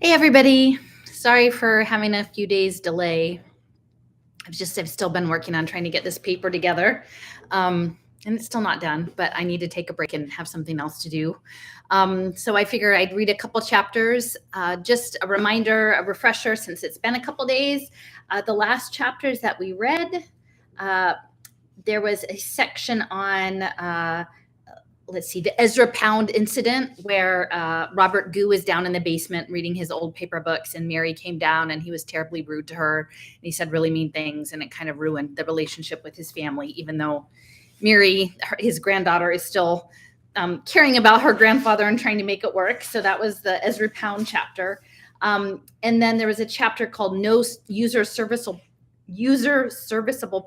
Hey everybody, sorry for having a few days delay. I've still been working on trying to get this paper together. And it's still not done, but I need to take a break and have something else to do. So I figured I'd read a couple chapters. Just a reminder, a refresher, since it's been a couple days. The last chapters that we read, there was a section on the Ezra Pound incident, where Robert Gu was down in the basement reading his old paper books, and Mary came down and he was terribly rude to her. And he said really mean things, and it kind of ruined the relationship with his family, even though Mary, his granddaughter, is still caring about her grandfather and trying to make it work. So that was the Ezra Pound chapter. And then there was a chapter called No User Serviceable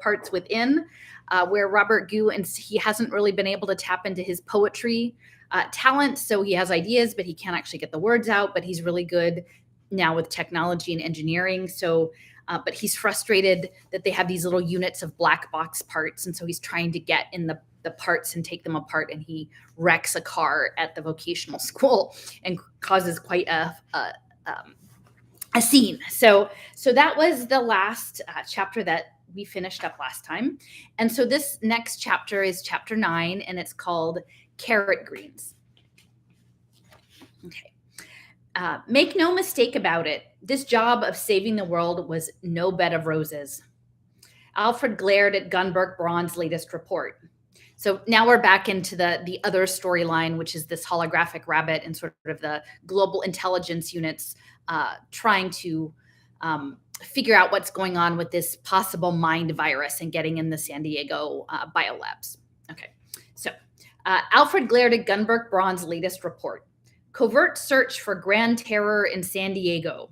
Parts Within, where Robert Gu, and he hasn't really been able to tap into his poetry talent. So he has ideas, but he can't actually get the words out. But he's really good now with technology and engineering. So, but he's frustrated that they have these little units of black box parts. And so he's trying to get in the parts and take them apart. And he wrecks a car at the vocational school and causes quite a scene. So that was the last chapter that we finished up last time. And so this next chapter is chapter 9, and it's called Carrot Greens. Okay. Make no mistake about it, this job of saving the world was no bed of roses. Alfred glared at Gunberg Braun's latest report. So now we're back into the other storyline, which is this holographic rabbit and sort of the global intelligence units trying to figure out what's going on with this possible mind virus and getting in the San Diego biolabs. Okay, so Alfred glared at Gunberg Braun's latest report. Covert search for Grand Terror in San Diego.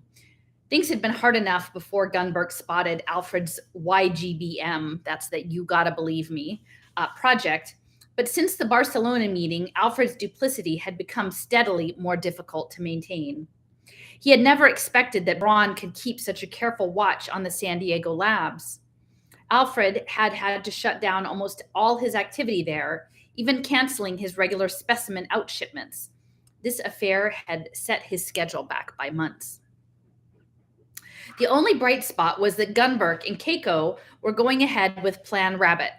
Things had been hard enough before Gunberg spotted Alfred's YGBM, that's the You Gotta Believe Me, project. But since the Barcelona meeting, Alfred's duplicity had become steadily more difficult to maintain. He had never expected that Braun could keep such a careful watch on the San Diego labs. Alfred had had to shut down almost all his activity there, even canceling his regular specimen out shipments. This affair had set his schedule back by months. The only bright spot was that Gunberg and Keiko were going ahead with Plan Rabbit.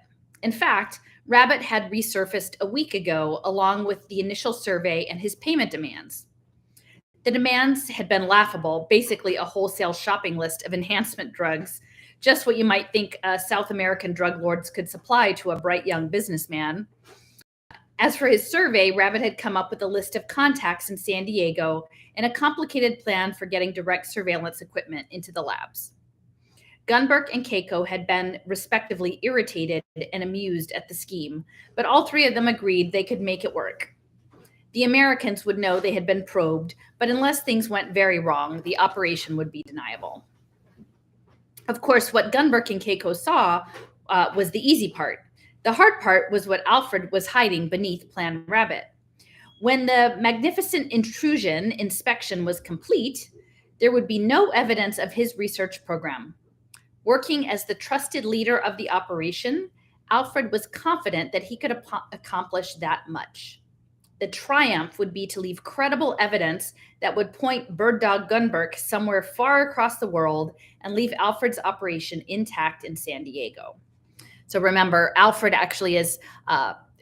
In fact, Rabbit had resurfaced a week ago along with the initial survey and his payment demands. The demands had been laughable, basically a wholesale shopping list of enhancement drugs, just what you might think South American drug lords could supply to a bright young businessman. As for his survey, Rabbit had come up with a list of contacts in San Diego and a complicated plan for getting direct surveillance equipment into the labs. Gunberg and Keiko had been respectively irritated and amused at the scheme, but all three of them agreed they could make it work. The Americans would know they had been probed, but unless things went very wrong, the operation would be deniable. Of course, what Gunberg and Keiko saw was the easy part. The hard part was what Alfred was hiding beneath Plan Rabbit. When the magnificent intrusion inspection was complete, there would be no evidence of his research program. Working as the trusted leader of the operation, Alfred was confident that he could accomplish that much. The triumph would be to leave credible evidence that would point Bird Dog Gunberg somewhere far across the world and leave Alfred's operation intact in San Diego. So remember, Alfred actually is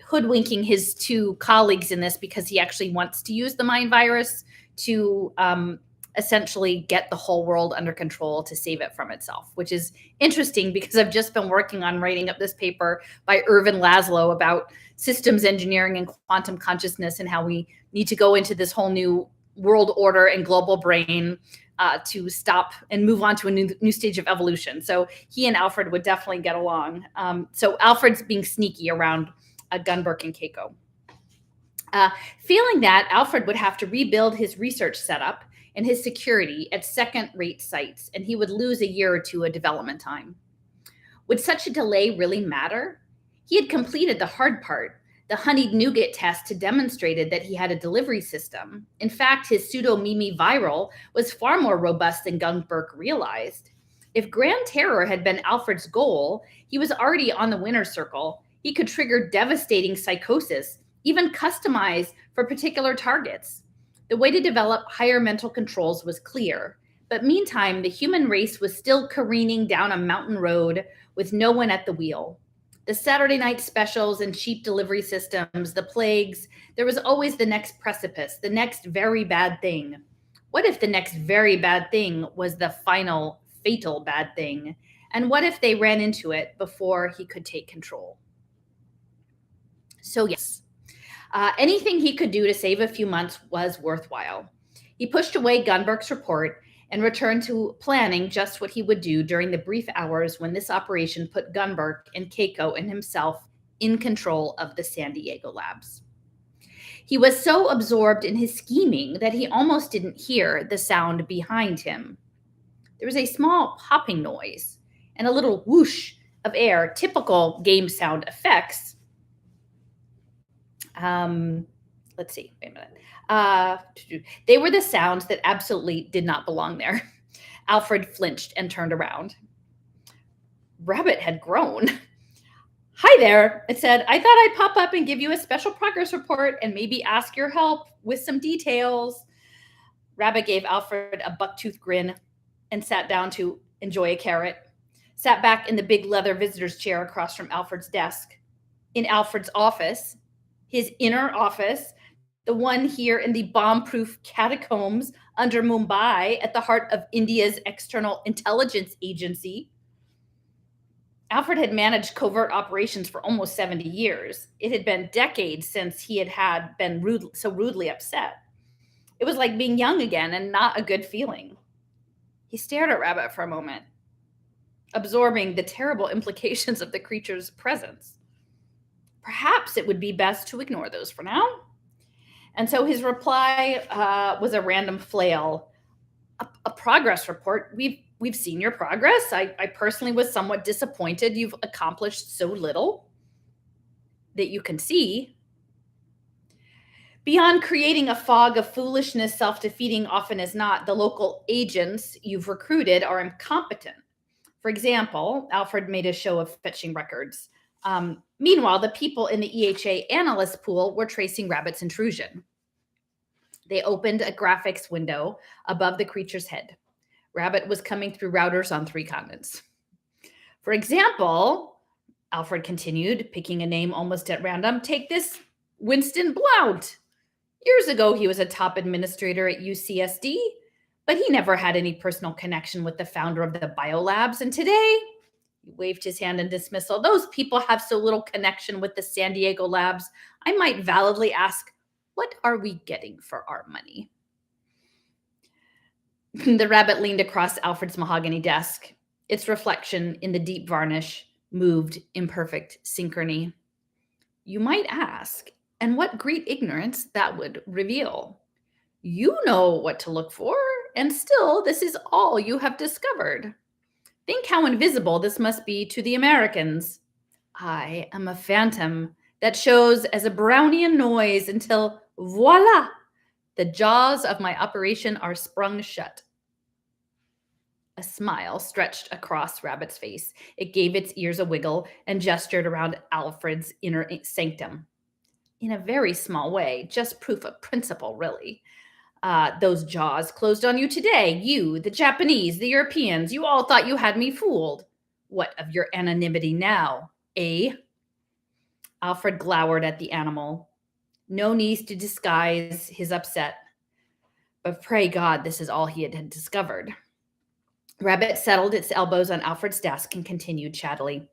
hoodwinking his two colleagues in this because he actually wants to use the mind virus to essentially get the whole world under control to save it from itself, which is interesting because I've just been working on writing up this paper by Irvin Laszlo about systems engineering and quantum consciousness and how we need to go into this whole new world order and global brain to stop and move on to a new stage of evolution. So he and Alfred would definitely get along. So Alfred's being sneaky around Gunberg and Keiko. Feeling that, Alfred would have to rebuild his research setup and his security at second-rate sites, and he would lose a year or two of development time. Would such a delay really matter? He had completed the hard part. The honeyed nougat test had demonstrated that he had a delivery system. In fact, his pseudo-Mimi viral was far more robust than Gunberg realized. If Grand Terror had been Alfred's goal, he was already on the winner's circle. He could trigger devastating psychosis, even customized for particular targets. The way to develop higher mental controls was clear. But meantime, the human race was still careening down a mountain road with no one at the wheel. The Saturday night specials and cheap delivery systems, the plagues, there was always the next precipice, the next very bad thing. What if the next very bad thing was the final fatal bad thing? And what if they ran into it before he could take control? So, yes, anything he could do to save a few months was worthwhile. He pushed away Gunberg's report and returned to planning just what he would do during the brief hours when this operation put Gunberg and Keiko and himself in control of the San Diego labs. He was so absorbed in his scheming that he almost didn't hear the sound behind him. There was a small popping noise and a little whoosh of air, typical game sound effects. Let's see, wait a minute. They were the sounds that absolutely did not belong there. Alfred flinched and turned around. Rabbit had grown. Hi there, it said. I thought I'd pop up and give you a special progress report and maybe ask your help with some details. Rabbit gave Alfred a bucktooth grin and sat down to enjoy a carrot. Sat back in the big leather visitor's chair across from Alfred's desk. In Alfred's office, his inner office, the one here in the bomb-proof catacombs under Mumbai at the heart of India's external intelligence agency. Alfred had managed covert operations for almost 70 years. It had been decades since he had been so rudely upset. It was like being young again and not a good feeling. He stared at Rabbit for a moment, absorbing the terrible implications of the creature's presence. Perhaps it would be best to ignore those for now. And so his reply was a random flail. A progress report? We've seen your progress. I personally was somewhat disappointed you've accomplished so little that you can see. Beyond creating a fog of foolishness, self-defeating often as not, the local agents you've recruited are incompetent. For example, Alfred made a show of fetching records. Meanwhile, the people in the EHA analyst pool were tracing Rabbit's intrusion. They opened a graphics window above the creature's head. Rabbit was coming through routers on 3 continents. For example, Alfred continued, picking a name almost at random, take this Winston Blount. Years ago, he was a top administrator at UCSD, but he never had any personal connection with the founder of the biolabs. And today, he waved his hand in dismissal. Those people have so little connection with the San Diego labs. I might validly ask, what are we getting for our money? The rabbit leaned across Alfred's mahogany desk. Its reflection in the deep varnish moved in perfect synchrony. You might ask, and what great ignorance that would reveal. You know what to look for, and still this is all you have discovered. Think how invisible this must be to the Americans. I am a phantom that shows as a Brownian noise until, voila, the jaws of my operation are sprung shut. A smile stretched across Rabbit's face. It gave its ears a wiggle and gestured around Alfred's inner sanctum. In a very small way, just proof of principle, really. Those jaws closed on you today. You, the Japanese, the Europeans, you all thought you had me fooled. What of your anonymity now, eh? Alfred glowered at the animal. No need to disguise his upset. But pray God, this is all he had discovered. Rabbit settled its elbows on Alfred's desk and continued chattily.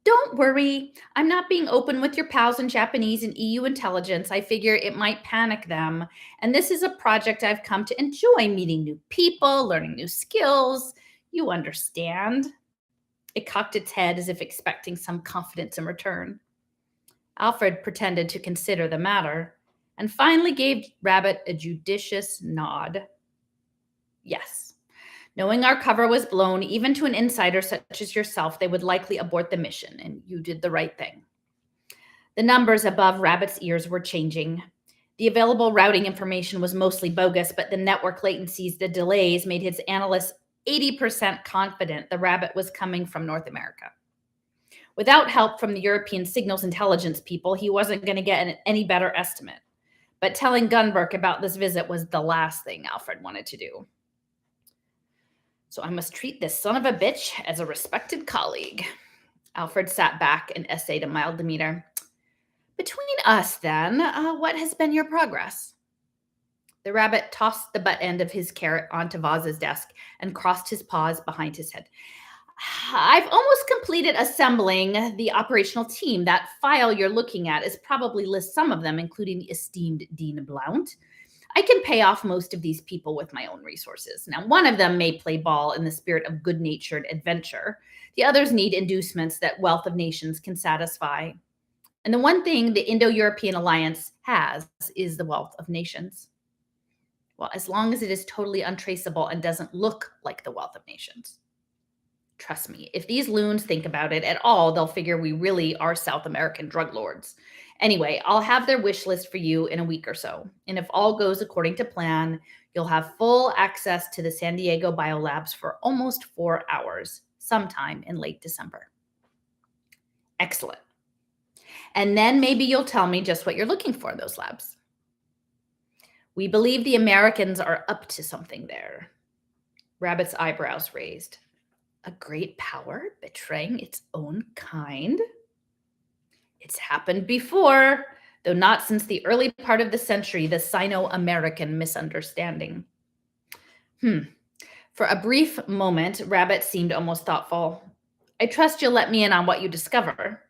Don't worry. I'm not being open with your pals in Japanese and EU intelligence. I figure it might panic them. And this is a project I've come to enjoy, meeting new people, learning new skills. You understand. It cocked its head as if expecting some confidence in return. Alfred pretended to consider the matter and finally gave Rabbit a judicious nod. Yes. Knowing our cover was blown, even to an insider such as yourself, they would likely abort the mission, and you did the right thing. The numbers above Rabbit's ears were changing. The available routing information was mostly bogus, but the network latencies, the delays, made his analysts 80% confident the Rabbit was coming from North America. Without help from the European signals intelligence people, he wasn't going to get any better estimate. but telling Gunberg about this visit was the last thing Alfred wanted to do. So I must treat this son of a bitch as a respected colleague. Alfred sat back and essayed a mild demeanor. Between us, then, what has been your progress? The rabbit tossed the butt end of his carrot onto Vaz's desk and crossed his paws behind his head. I've almost completed assembling the operational team. That file you're looking at is probably lists some of them, including the esteemed Dean Blount. I can pay off most of these people with my own resources. Now, one of them may play ball in the spirit of good-natured adventure. The others need inducements that Wealth of Nations can satisfy. And the one thing the Indo-European Alliance has is the Wealth of Nations. Well, as long as it is totally untraceable and doesn't look like the Wealth of Nations. Trust me, if these loons think about it at all, they'll figure we really are South American drug lords. Anyway, I'll have their wish list for you in a week or so. And if all goes according to plan, you'll have full access to the San Diego biolabs for almost 4 hours, sometime in late December. Excellent. And then maybe you'll tell me just what you're looking for in those labs. We believe the Americans are up to something there. Rabbit's eyebrows raised. A great power betraying its own kind? It's happened before, though not since the early part of the century, the Sino-American misunderstanding. For a brief moment, Rabbit seemed almost thoughtful. I trust you'll let me in on what you discover.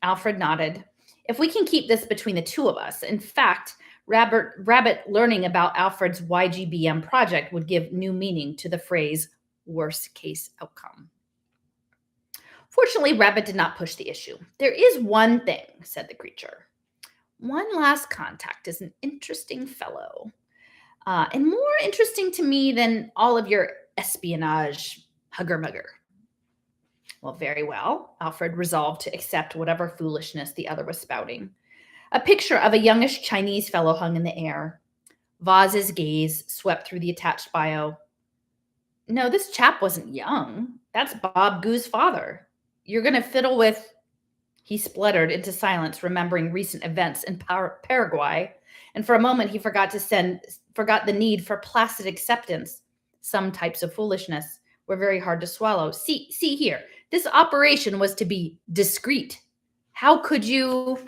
Alfred nodded. If we can keep this between the two of us. In fact, Rabbit learning about Alfred's YGBM project would give new meaning to the phrase worst case outcome. Fortunately, Rabbit did not push the issue. There is one thing, said the creature. One last contact is an interesting fellow, and more interesting to me than all of your espionage hugger-mugger. Well, very well. Alfred resolved to accept whatever foolishness the other was spouting. A picture of a youngish Chinese fellow hung in the air. Vaz's gaze swept through the attached bio. No, this chap wasn't young. That's Bob Goo's father. You're going to fiddle with... He spluttered into silence, remembering recent events in Paraguay, and for a moment he forgot the need for placid acceptance. Some types of foolishness were very hard to swallow. See here. This operation was to be discreet. How could you...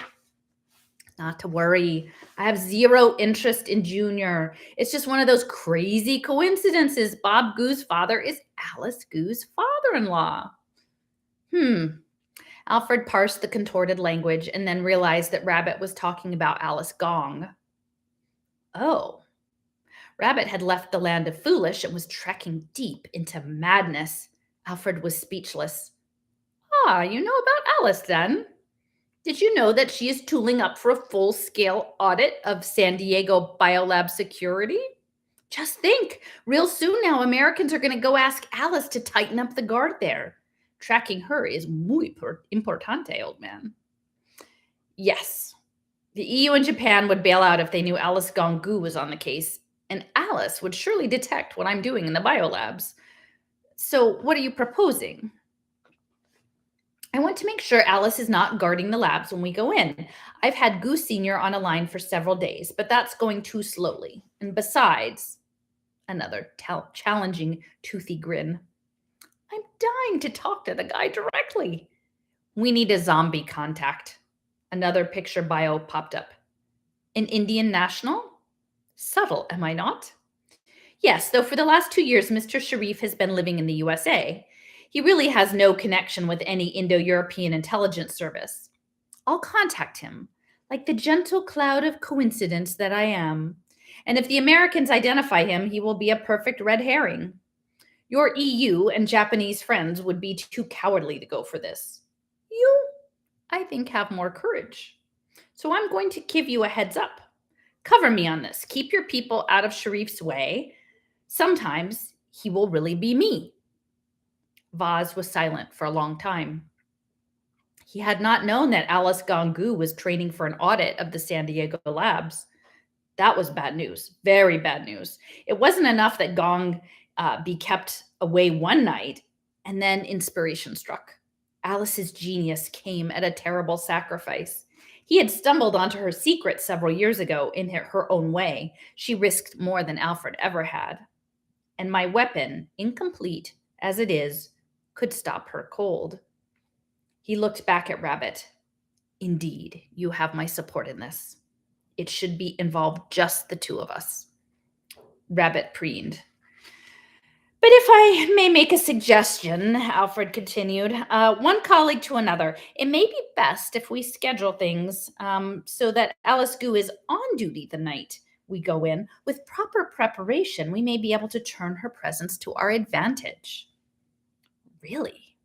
Not to worry. I have zero interest in Junior. It's just one of those crazy coincidences. Bob Goo's father is Alice Goo's father-in-law. Alfred parsed the contorted language and then realized that Rabbit was talking about Alice Gong. Oh. Rabbit had left the land of foolish and was trekking deep into madness. Alfred was speechless. Ah, you know about Alice then? Did you know that she is tooling up for a full-scale audit of San Diego biolab security? Just think, real soon now, Americans are going to go ask Alice to tighten up the guard there. Tracking her is muy importante, old man. Yes, the EU and Japan would bail out if they knew Alice Gongu was on the case, and Alice would surely detect what I'm doing in the biolabs. So what are you proposing? I want to make sure Alice is not guarding the labs when we go in. I've had Goose Sr. on a line for several days, but that's going too slowly. And besides, another challenging, toothy grin. I'm dying to talk to the guy directly. We need a zombie contact. Another picture bio popped up. An Indian national? Subtle, am I not? Yes, though for the last 2 years, Mr. Sharif has been living in the USA. He really has no connection with any Indo-European intelligence service. I'll contact him, like the gentle cloud of coincidence that I am. And if the Americans identify him, he will be a perfect red herring. Your EU and Japanese friends would be too cowardly to go for this. You, I think, have more courage. So I'm going to give you a heads up. Cover me on this. Keep your people out of Sharif's way. Sometimes he will really be me. Vaz was silent for a long time. He had not known that Alice Gongu was training for an audit of the San Diego labs. That was bad news, very bad news. It wasn't enough that Gong be kept away one night, and then inspiration struck. Alice's genius came at a terrible sacrifice. He had stumbled onto her secret several years ago in her own way. She risked more than Alfred ever had. And my weapon, incomplete as it is, could stop her cold. He looked back at Rabbit. Indeed, you have my support in this. It should be involved just the two of us. Rabbit preened. But if I may make a suggestion, Alfred continued, one colleague to another, it may be best if we schedule things so that Alice Goo is on duty the night we go in. With proper preparation, we may be able to turn her presence to our advantage. Really?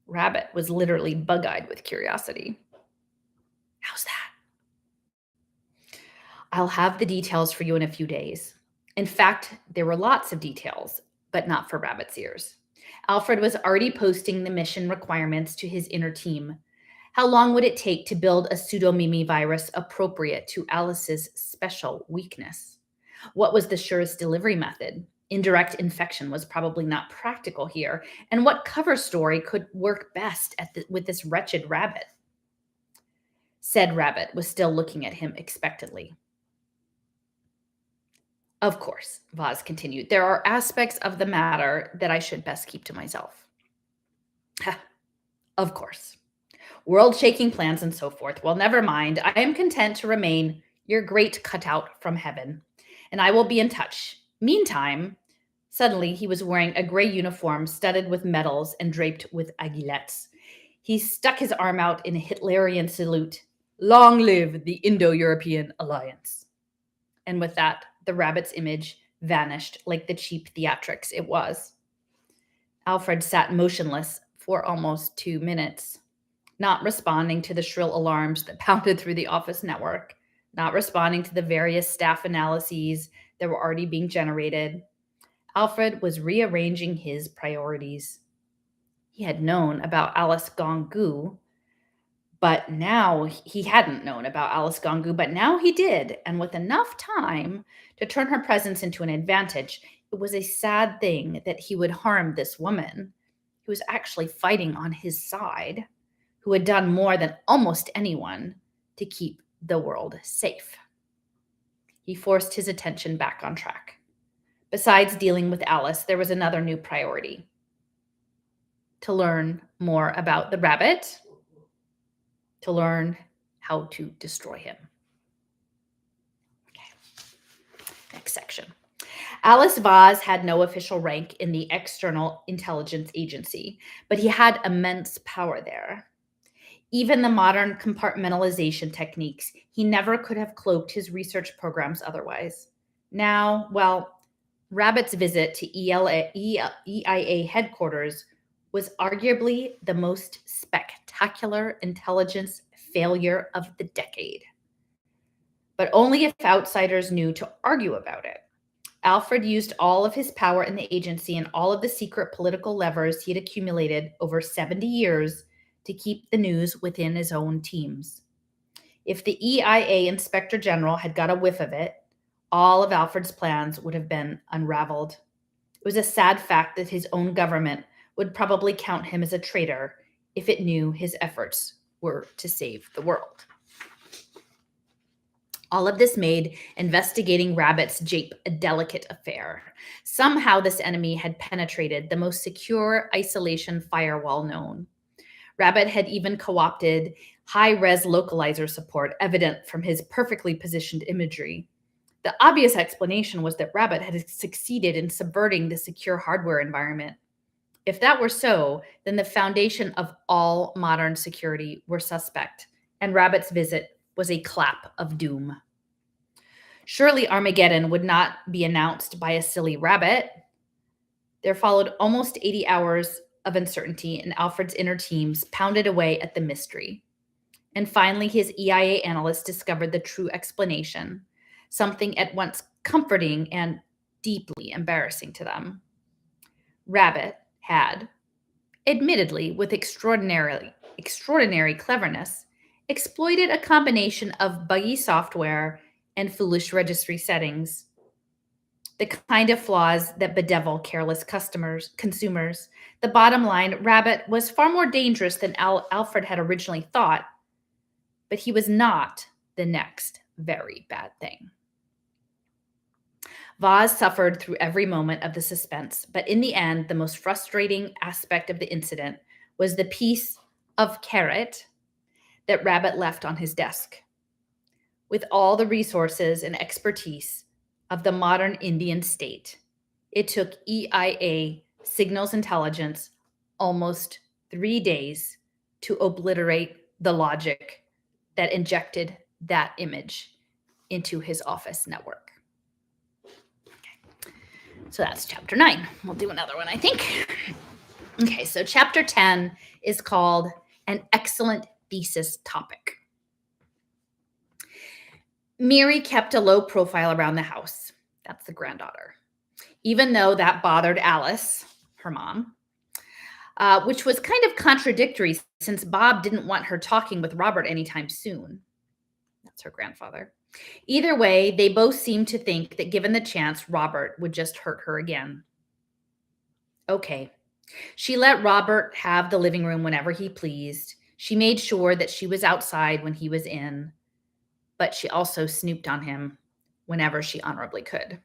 Rabbit was literally bug-eyed with curiosity. How's that? I'll have the details for you in a few days. In fact, there were lots of details, but not for Rabbit's ears. Alfred was already posting the mission requirements to his inner team. How long would it take to build a pseudo-Mimi virus appropriate to Alice's special weakness? What was the surest delivery method? Indirect infection was probably not practical here. And what cover story could work best with this wretched rabbit? Said Rabbit was still looking at him expectantly. Of course, Vaz continued, there are aspects of the matter that I should best keep to myself. Of course. World-shaking plans and so forth. Well, never mind. I am content to remain your great cutout from heaven, and I will be in touch. Meantime, suddenly he was wearing a gray uniform studded with medals and draped with aiguillettes. He stuck his arm out in a Hitlerian salute. Long live the Indo-European Alliance. And with that, the rabbit's image vanished like the cheap theatrics it was. Alfred sat motionless for almost 2 minutes, not responding to the shrill alarms that pounded through the office network, not responding to the various staff analyses that were already being generated. Alfred was rearranging his priorities. He had known about Alice Gongu, but now he hadn't known about Alice Gongu, but now he did. And with enough time to turn her presence into an advantage, it was a sad thing that he would harm this woman who was actually fighting on his side, who had done more than almost anyone to keep the world safe. He forced his attention back on track. Besides dealing with Alice, there was another new priority: to learn more about the rabbit, to learn how to destroy him. Okay. Next section. Alice Vaz had no official rank in the External Intelligence Agency, but he had immense power there. Even the modern compartmentalization techniques, he never could have cloaked his research programs otherwise. Now, well, Rabbit's visit to EIA headquarters was arguably the most spectacular intelligence failure of the decade. But only if outsiders knew to argue about it. Alfred used all of his power in the agency and all of the secret political levers he had accumulated over 70 years to keep the news within his own teams. If the EIA Inspector General had got a whiff of it, all of Alfred's plans would have been unraveled. It was a sad fact that his own government would probably count him as a traitor if it knew his efforts were to save the world. All of this made investigating Rabbit's jape a delicate affair. Somehow this enemy had penetrated the most secure isolation firewall known. Rabbit had even co-opted high-res localizer support, evident from his perfectly positioned imagery. The obvious explanation was that Rabbit had succeeded in subverting the secure hardware environment. If that were so, then the foundation of all modern security were suspect, and Rabbit's visit was a clap of doom. Surely Armageddon would not be announced by a silly rabbit. There followed almost 80 hours of uncertainty, and Alfred's inner teams pounded away at the mystery. And finally, his EIA analyst discovered the true explanation, something at once comforting and deeply embarrassing to them. Rabbit had, admittedly with extraordinary cleverness, exploited a combination of buggy software and foolish registry settings, the kind of flaws that bedevil careless consumers. The bottom line, Rabbit was far more dangerous than Alfred had originally thought, but he was not the next very bad thing. Vaz suffered through every moment of the suspense, but in the end, the most frustrating aspect of the incident was the piece of carrot that Rabbit left on his desk. With all the resources and expertise of the modern Indian state, it took EIA Signals Intelligence almost 3 days to obliterate the logic that injected that image into his office network. Okay. So that's chapter 9. We'll do another one, I think. Okay, so chapter 10 is called An Excellent Thesis Topic. Mary kept a low profile around the house. That's the granddaughter. Even though that bothered Alice, her mom, which was kind of contradictory since Bob didn't want her talking with Robert anytime soon. That's her grandfather. Either way, they both seemed to think that given the chance, Robert would just hurt her again. Okay. She let Robert have the living room whenever he pleased. She made sure that she was outside when he was in, but she also snooped on him whenever she honorably could.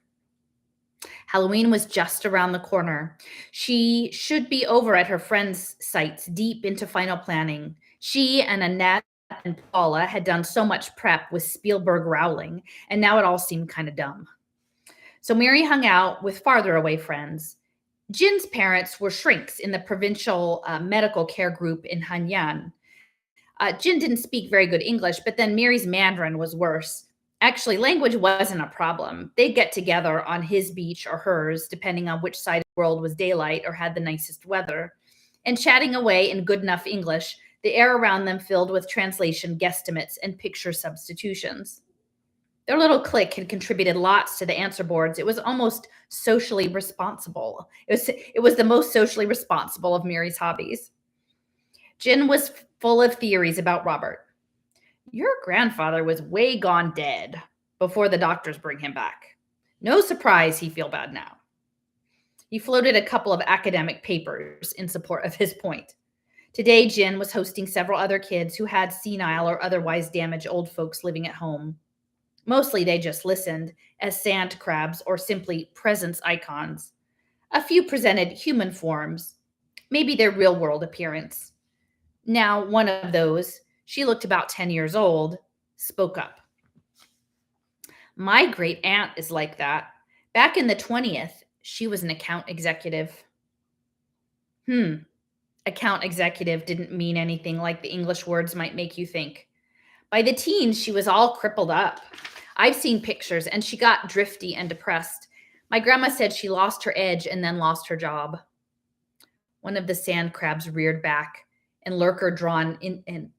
Halloween was just around the corner. She should be over at her friend's sites, deep into final planning. She and Annette and Paula had done so much prep with Spielberg Rowling, and now it all seemed kind of dumb. So Mary hung out with farther away friends. Jin's parents were shrinks in the provincial medical care group in Hanyang. Jin didn't speak very good English, but then Mary's Mandarin was worse. Actually, language wasn't a problem. They'd get together on his beach or hers, depending on which side of the world was daylight or had the nicest weather, and chatting away in good enough English, the air around them filled with translation guesstimates and picture substitutions. Their little clique had contributed lots to the answer boards. It was almost socially responsible. It was the most socially responsible of Mary's hobbies. Jin was full of theories about Robert. Your grandfather was way gone dead before the doctors bring him back. No surprise he feel bad now. He floated a couple of academic papers in support of his point. Today, Jin was hosting several other kids who had senile or otherwise damaged old folks living at home. Mostly they just listened as sand crabs or simply presence icons. A few presented human forms, maybe their real-world appearance. Now, one of those, she looked about 10 years old, spoke up. My great aunt is like that. Back in the 20th, she was an account executive. Account executive didn't mean anything like the English words might make you think. By the teens, she was all crippled up. I've seen pictures, and she got drifty and depressed. My grandma said she lost her edge and then lost her job. One of the sand crabs reared back, and lurker drawn in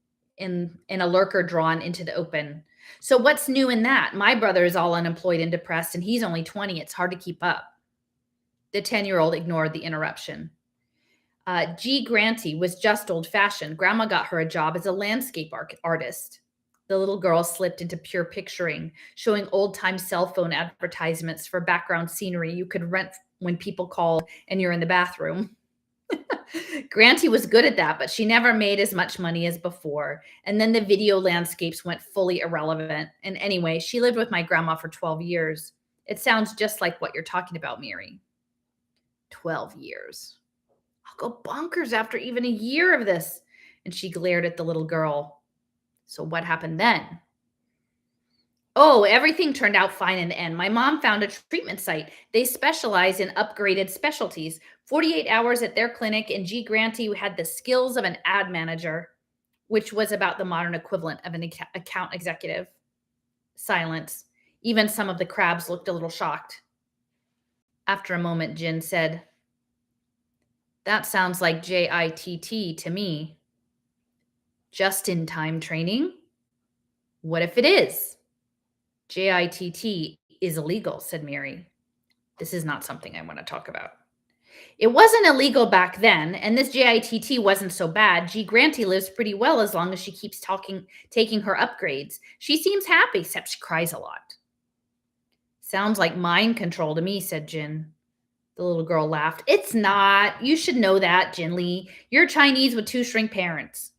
a lurker drawn into the open. So what's new in that? My brother is all unemployed and depressed, and he's only 20. It's hard to keep up. The 10-year-old ignored the interruption. G. Granty was just old-fashioned. Grandma got her a job as a landscape artist. The little girl slipped into pure picturing, showing old-time cell phone advertisements for background scenery you could rent when people called and you're in the bathroom. Granty was good at that, but she never made as much money as before. And then the video landscapes went fully irrelevant. And anyway, she lived with my grandma for 12 years. It sounds just like what you're talking about, Mary. 12 years. I'll go bonkers after even a year of this. And she glared at the little girl. So what happened then? Oh, everything turned out fine in the end. My mom found a treatment site. They specialize in upgraded specialties. 48 hours at their clinic, and G. Granty had the skills of an ad manager, which was about the modern equivalent of an account executive. Silence. Even some of the crabs looked a little shocked. After a moment, Jin said, "That sounds like JITT to me." Just-in-time training? What if it is? JITT is illegal, said Mary. This is not something I want to talk about. It wasn't illegal back then, and this JITT wasn't so bad. G. Granty lives pretty well as long as she keeps taking her upgrades. She seems happy, except she cries a lot. Sounds like mind control to me, said Jin. The little girl laughed. It's not. You should know that, Jin Lee. You're Chinese with 2 shrink parents.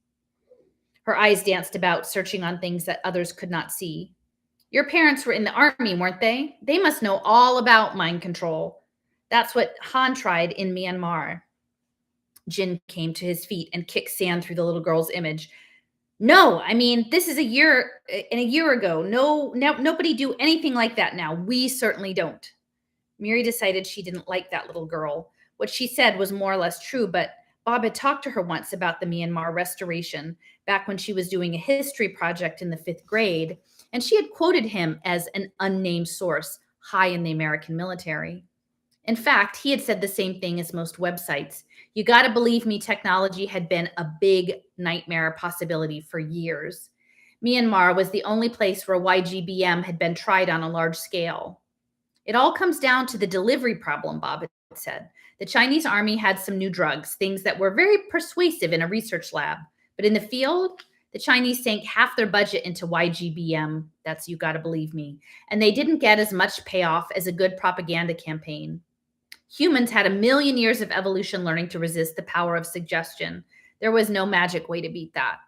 Her eyes danced about, searching on things that others could not see. Your parents were in the army, weren't they? They must know all about mind control. That's what Han tried in Myanmar. Jin came to his feet and kicked sand through the little girl's image. No, I mean, this is a year ago. No, nobody do anything like that now. We certainly don't. Miri decided she didn't like that little girl. What she said was more or less true, but Bob had talked to her once about the Myanmar restoration back when she was doing a history project in the 5th grade, and she had quoted him as an unnamed source high in the American military. In fact, he had said the same thing as most websites. You got to believe me, technology had been a big nightmare possibility for years. Myanmar was the only place where YGBM had been tried on a large scale. It all comes down to the delivery problem, Bob had said. The Chinese army had some new drugs, things that were very persuasive in a research lab. But in the field, the Chinese sank half their budget into YGBM. That's you got to believe me. And they didn't get as much payoff as a good propaganda campaign. Humans had a million years of evolution learning to resist the power of suggestion. There was no magic way to beat that.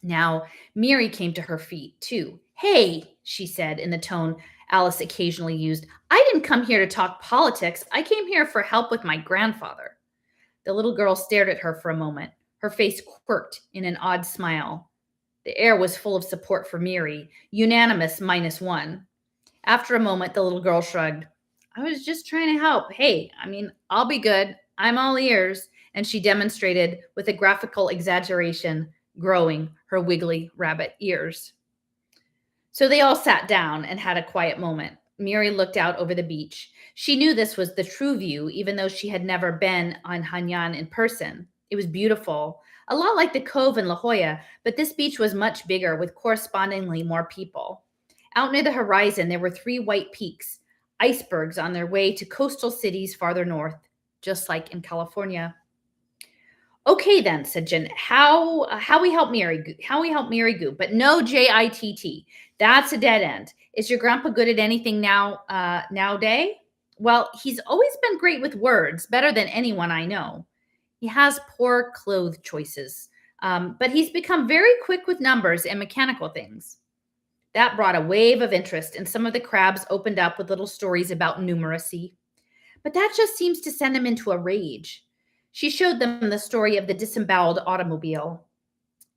Now, Miri came to her feet, too. Hey, she said in the tone Alice occasionally used, I didn't come here to talk politics. I came here for help with my grandfather. The little girl stared at her for a moment. Her face quirked in an odd smile. The air was full of support for Miri, unanimous -1. After a moment, the little girl shrugged. I was just trying to help. Hey, I'll be good. I'm all ears. And she demonstrated with a graphical exaggeration, growing her wiggly rabbit ears. So they all sat down and had a quiet moment. Miri looked out over the beach. She knew this was the true view, even though she had never been on Hainan in person. It was beautiful, a lot like the Cove in La Jolla, but this beach was much bigger with correspondingly more people. Out near the horizon, there were 3 white peaks, icebergs on their way to coastal cities farther north, just like in California. Okay, then, said Jen. How we help Miri Goop, but no JITT. That's a dead end. Is your grandpa good at anything nowadays? Well, he's always been great with words, better than anyone I know. He has poor clothes choices, but he's become very quick with numbers and mechanical things. That brought a wave of interest, and some of the crabs opened up with little stories about numeracy. But that just seems to send him into a rage. She showed them the story of the disemboweled automobile.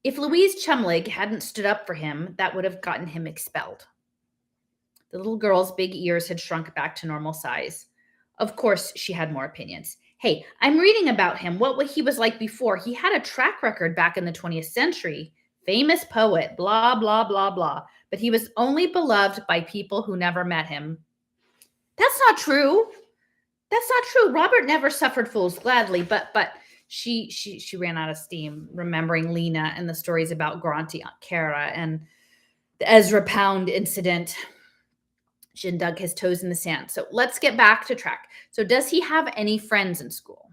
If Louise Chumlig hadn't stood up for him, that would have gotten him expelled. The little girl's big ears had shrunk back to normal size. Of course, she had more opinions. Hey, I'm reading about him, what he was like before. He had a track record back in the 20th century. Famous poet, blah, blah, blah, blah. But he was only beloved by people who never met him. That's not true. That's not true. Robert never suffered fools gladly, but she ran out of steam, remembering Lena and the stories about Granti Kara and the Ezra Pound incident. Jin dug his toes in the sand. So let's get back to track. So does he have any friends in school?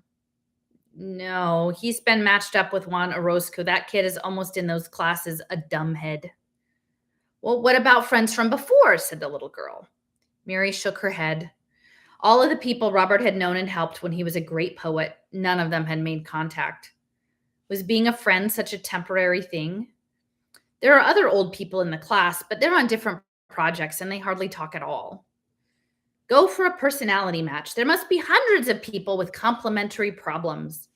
No, he's been matched up with Juan Orozco. That kid is almost in those classes a dumbhead. Well, what about friends from before? Said the little girl. Miri shook her head. All of the people Robert had known and helped when he was a great poet, none of them had made contact. Was being a friend such a temporary thing? There are other old people in the class, but they're on different projects and they hardly talk at all. Go for a personality match. There must be hundreds of people with complementary problems.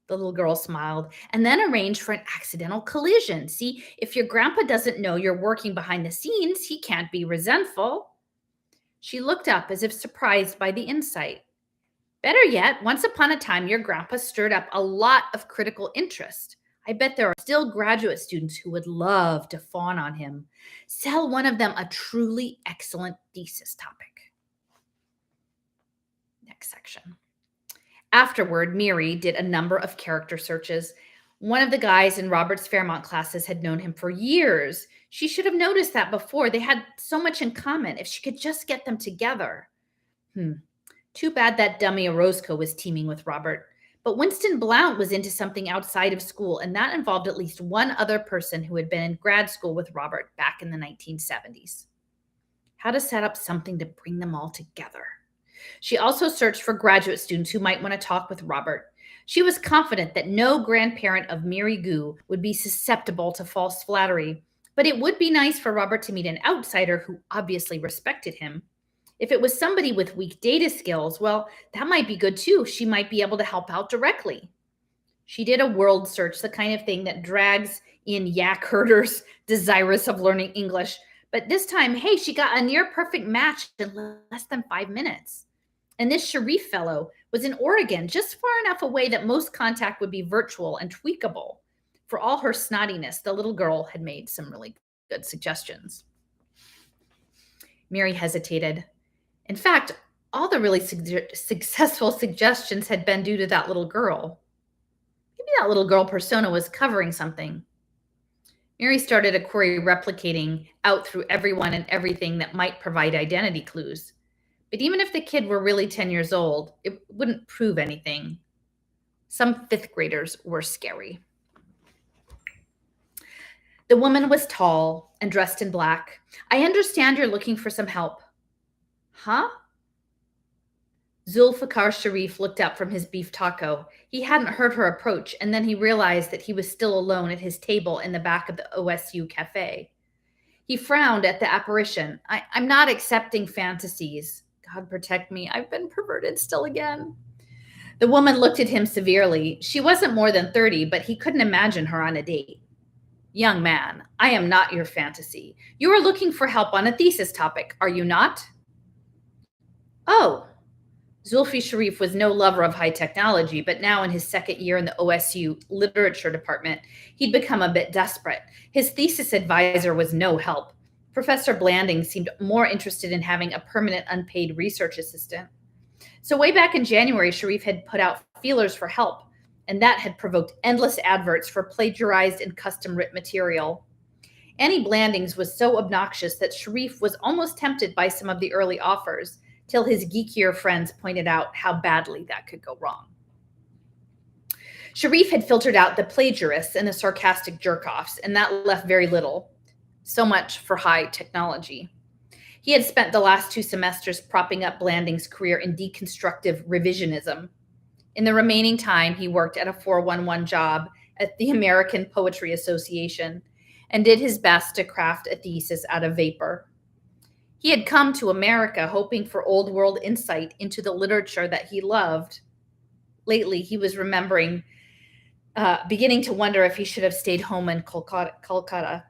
The little girl smiled, and then arranged for an accidental collision. See, if your grandpa doesn't know you're working behind the scenes, he can't be resentful. She looked up as if surprised by the insight. Better yet, once upon a time, your grandpa stirred up a lot of critical interest. I bet there are still graduate students who would love to fawn on him. Sell one of them a truly excellent thesis topic. Next section. Afterward, Miri did a number of character searches. One of the guys in Robert's Fairmont classes had known him for years. She should have noticed that before. They had so much in common. If she could just get them together. Too bad that dummy Orozco was teaming with Robert. But Winston Blount was into something outside of school, and that involved at least one other person who had been in grad school with Robert back in the 1970s. How to set up something to bring them all together. She also searched for graduate students who might want to talk with Robert. She was confident that no grandparent of Mary Goo would be susceptible to false flattery, but it would be nice for Robert to meet an outsider who obviously respected him. If it was somebody with weak data skills, well, that might be good too. She might be able to help out directly. She did a world search, the kind of thing that drags in yak herders desirous of learning English. But this time, hey, she got a near perfect match in less than 5 minutes. And this Sharif fellow was in Oregon, just far enough away that most contact would be virtual and tweakable. For all her snottiness, the little girl had made some really good suggestions. Mary hesitated. In fact, all the really successful suggestions had been due to that little girl. Maybe that little girl persona was covering something. Mary started a query replicating out through everyone and everything that might provide identity clues. But even if the kid were really 10 years old, it wouldn't prove anything. Some fifth graders were scary. The woman was tall and dressed in black. I understand you're looking for some help. Huh? Zulfikar Sharif looked up from his beef taco. He hadn't heard her approach, and then he realized that he was still alone at his table in the back of the OSU cafe. He frowned at the apparition. I'm not accepting fantasies. God protect me. I've been perverted still again. The woman looked at him severely. She wasn't more than 30, but he couldn't imagine her on a date. Young man, I am not your fantasy. You are looking for help on a thesis topic, are you not? Oh. Zulfi Sharif was no lover of high technology, but now in his second year in the OSU literature department, he'd become a bit desperate. His thesis advisor was no help. Professor Blanding seemed more interested in having a permanent unpaid research assistant. So way back in January, Sharif had put out feelers for help, and that had provoked endless adverts for plagiarized and custom-writ material. Annie Blanding's was so obnoxious that Sharif was almost tempted by some of the early offers, till his geekier friends pointed out how badly that could go wrong. Sharif had filtered out the plagiarists and the sarcastic jerk-offs, and that left very little. So much for high technology. He had spent the last 2 semesters propping up Blanding's career in deconstructive revisionism. In the remaining time, he worked at a 411 job at the American Poetry Association and did his best to craft a thesis out of vapor. He had come to America hoping for old world insight into the literature that he loved. Lately, he was beginning to wonder if he should have stayed home in Kolkata.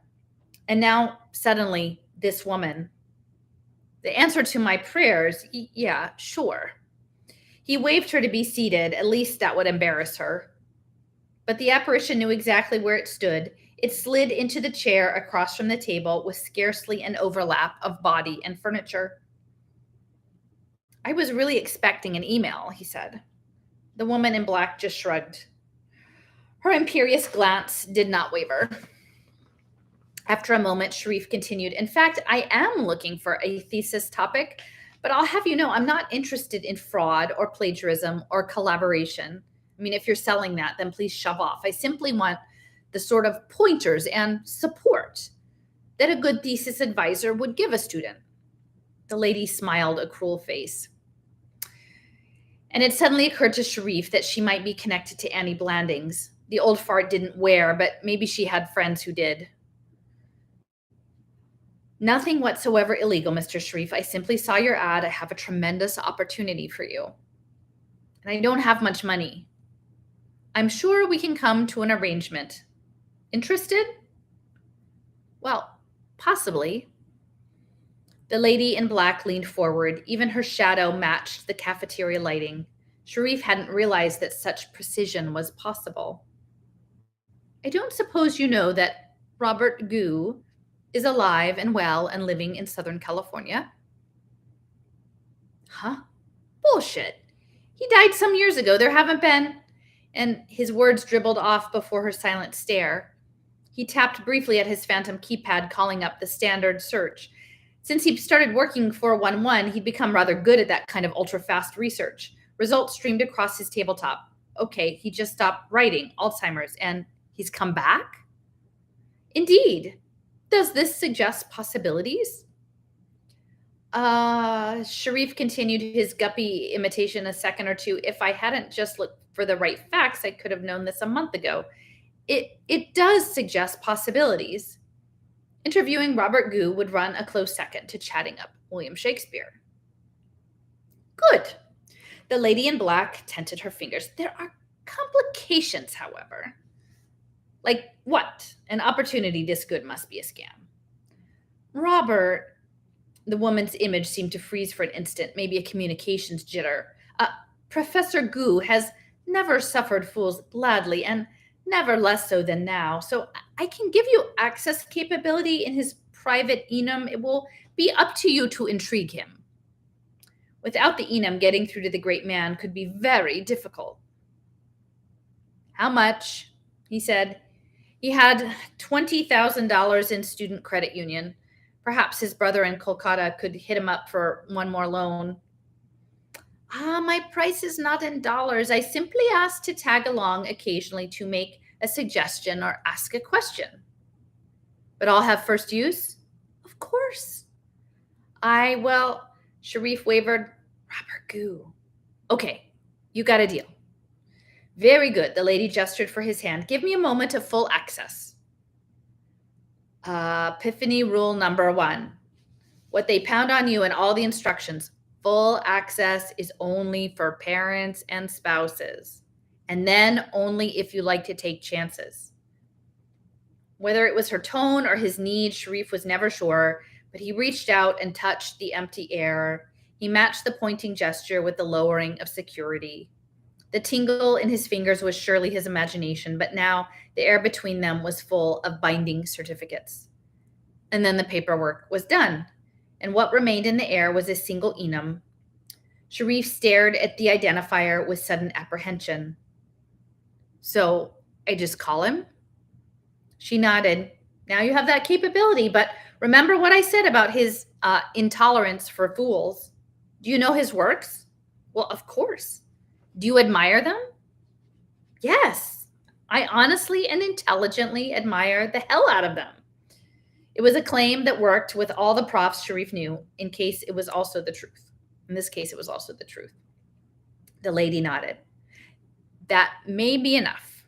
And now, suddenly, this woman. The answer to my prayers, yeah, sure. He waved her to be seated, at least that would embarrass her. But the apparition knew exactly where it stood. It slid into the chair across from the table with scarcely an overlap of body and furniture. I was really expecting an email, he said. The woman in black just shrugged. Her imperious glance did not waver. After a moment, Sharif continued, in fact, I am looking for a thesis topic, but I'll have you know I'm not interested in fraud or plagiarism or collaboration. I mean, if you're selling that, then please shove off. I simply want the sort of pointers and support that a good thesis advisor would give a student. The lady smiled a cruel face. And it suddenly occurred to Sharif that she might be connected to Annie Blanding's. The old fart didn't wear, but maybe she had friends who did. Nothing whatsoever illegal, Mr. Sharif. I simply saw your ad. I have a tremendous opportunity for you. And I don't have much money. I'm sure we can come to an arrangement. Interested? Well, possibly. The lady in black leaned forward. Even her shadow matched the cafeteria lighting. Sharif hadn't realized that such precision was possible. I don't suppose you know that Robert Goo is alive and well and living in Southern California? Huh? Bullshit. He died some years ago. There haven't been... And his words dribbled off before her silent stare. He tapped briefly at his phantom keypad, calling up the standard search. Since he started working 411, he'd become rather good at that kind of ultra-fast research. Results streamed across his tabletop. Okay, he just stopped writing, Alzheimer's, and he's come back? Indeed. Does this suggest possibilities? Sharif continued his guppy imitation a second or two. If I hadn't just looked for the right facts, I could have known this a month ago. It does suggest possibilities. Interviewing Robert Gu would run a close second to chatting up William Shakespeare. Good. The lady in black tented her fingers. There are complications, however. Like what? An opportunity this good must be a scam. Robert, the woman's image seemed to freeze for an instant, maybe a communications jitter. Professor Gu has never suffered fools gladly, and never less so than now. So I can give you access capability in his private enum. It will be up to you to intrigue him. Without the enum, getting through to the great man could be very difficult. How much? He said. He had $20,000 in student credit union. Perhaps his brother in Kolkata could hit him up for one more loan. My price is not in dollars. I simply ask to tag along occasionally to make a suggestion or ask a question. But I'll have first use? Of course. Sharif wavered. Robert Gu. Okay, you got a deal. Very good. The lady gestured for his hand. Give me a moment of full access. Epiphany rule number 1. What they pound on you and all the instructions. Full access is only for parents and spouses. And then only if you like to take chances. Whether it was her tone or his need, Sharif was never sure, but he reached out and touched the empty air. He matched the pointing gesture with the lowering of security. The tingle in his fingers was surely his imagination, but now the air between them was full of binding certificates. And then the paperwork was done, and what remained in the air was a single enum. Sharif stared at the identifier with sudden apprehension. So I just call him? She nodded. Now you have that capability, but remember what I said about his intolerance for fools. Do you know his works? Well, of course. Do you admire them? Yes. I honestly and intelligently admire the hell out of them. It was a claim that worked with all the profs Sharif knew, in case it was also the truth. In this case, it was also the truth. The lady nodded. That may be enough.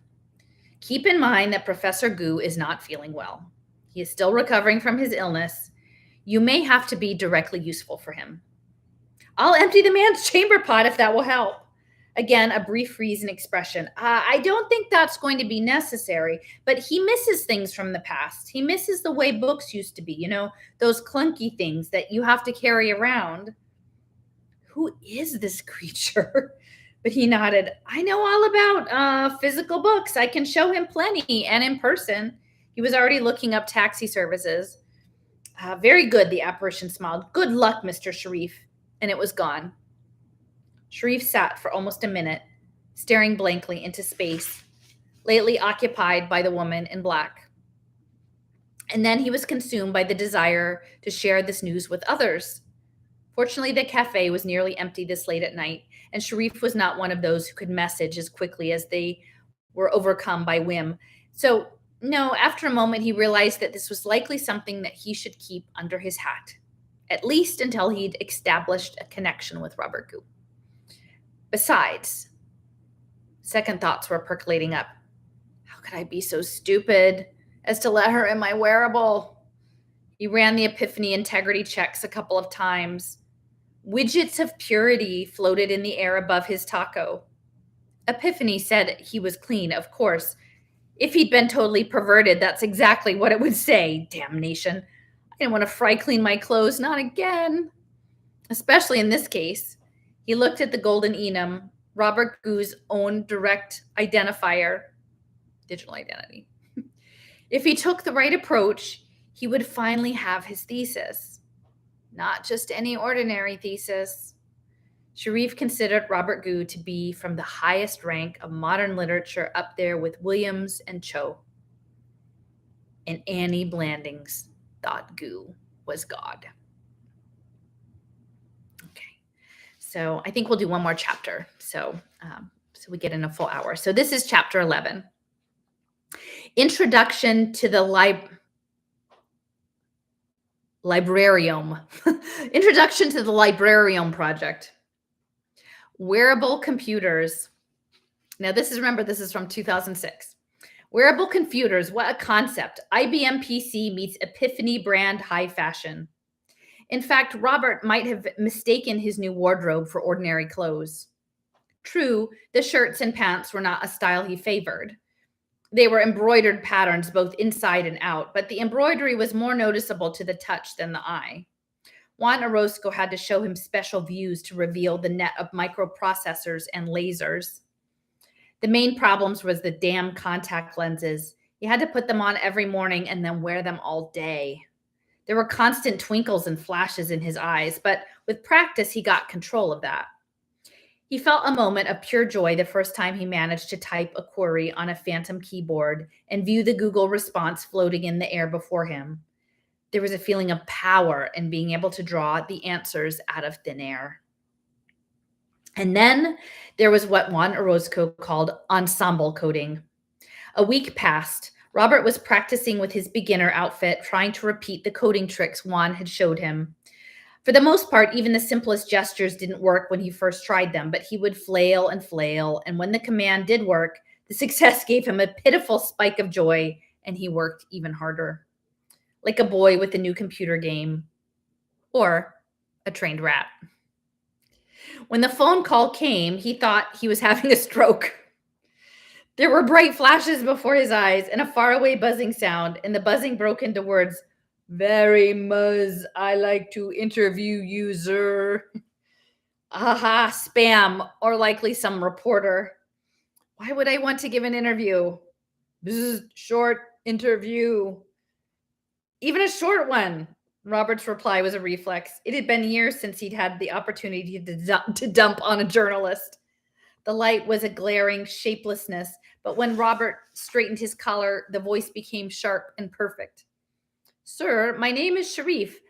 Keep in mind that Professor Gu is not feeling well. He is still recovering from his illness. You may have to be directly useful for him. I'll empty the man's chamber pot if that will help. Again, a brief freeze in expression. I don't think that's going to be necessary, but he misses things from the past. He misses the way books used to be, those clunky things that you have to carry around. Who is this creature? But he nodded. I know all about physical books. I can show him plenty, and in person. He was already looking up taxi services. Very good, the apparition smiled. Good luck, Mr. Sharif. And it was gone. Sharif sat for almost a minute, staring blankly into space, lately occupied by the woman in black. And then he was consumed by the desire to share this news with others. Fortunately, the cafe was nearly empty this late at night, and Sharif was not one of those who could message as quickly as they were overcome by whim. So, no, after a moment, he realized that this was likely something that he should keep under his hat, at least until he'd established a connection with Robert Gu. Besides, second thoughts were percolating up. How could I be so stupid as to let her in my wearable? He ran the Epiphany integrity checks a couple of times. Widgets of purity floated in the air above his taco. Epiphany said he was clean, of course. If he'd been totally perverted, that's exactly what it would say. Damnation. I didn't want to fry clean my clothes, not again. Especially in this case. He looked at the golden enum, Robert Gu's own direct identifier, digital identity. If he took the right approach, he would finally have his thesis. Not just any ordinary thesis. Sharif considered Robert Gu to be from the highest rank of modern literature, up there with Williams and Cho. And Annie Blandings thought Gu was God. So I think we'll do one more chapter. So we get in a full hour. So this is chapter 11. Introduction to the Librarium. Introduction to the Librarium project. Wearable computers. Now, remember, this is from 2006. Wearable computers, what a concept. IBM PC meets Epiphany brand high fashion. In fact, Robert might have mistaken his new wardrobe for ordinary clothes. True, the shirts and pants were not a style he favored. They were embroidered patterns both inside and out, but the embroidery was more noticeable to the touch than the eye. Juan Orozco had to show him special views to reveal the net of microprocessors and lasers. The main problems was the damn contact lenses. He had to put them on every morning and then wear them all day. There were constant twinkles and flashes in his eyes, but with practice, he got control of that. He felt a moment of pure joy the first time he managed to type a query on a phantom keyboard and view the Google response floating in the air before him. There was a feeling of power in being able to draw the answers out of thin air. And then there was what Juan Orozco called ensemble coding. A week passed. Robert was practicing with his beginner outfit, trying to repeat the coding tricks Juan had showed him. For the most part, even the simplest gestures didn't work when he first tried them, but he would flail, and when the command did work, the success gave him a pitiful spike of joy, and he worked even harder. Like a boy with a new computer game, or a trained rat. When the phone call came, he thought he was having a stroke. There were bright flashes before his eyes and a faraway buzzing sound, and the buzzing broke into words, "Very muzz, I like to interview you, sir." Aha, spam, or likely some reporter. Why would I want to give an interview? Bzz, short interview. Even a short one. Robert's reply was a reflex. It had been years since he'd had the opportunity to dump on a journalist. The light was a glaring shapelessness, but when Robert straightened his collar, the voice became sharp and perfect. "Sir, my name is Sharif,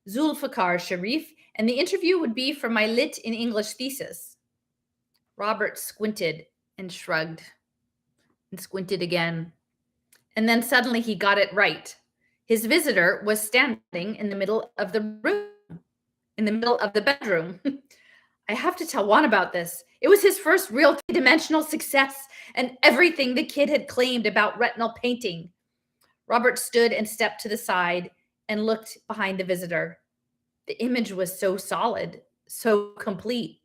Zulfikar Sharif, and the interview would be for my Lit in English thesis." Robert squinted and shrugged and squinted again. And then suddenly he got it right. His visitor was standing in the middle of the room, in the middle of the bedroom. I have to tell Juan about this. It was his first real three-dimensional success and everything the kid had claimed about retinal painting. Robert stood and stepped to the side and looked behind the visitor. The image was so solid, so complete.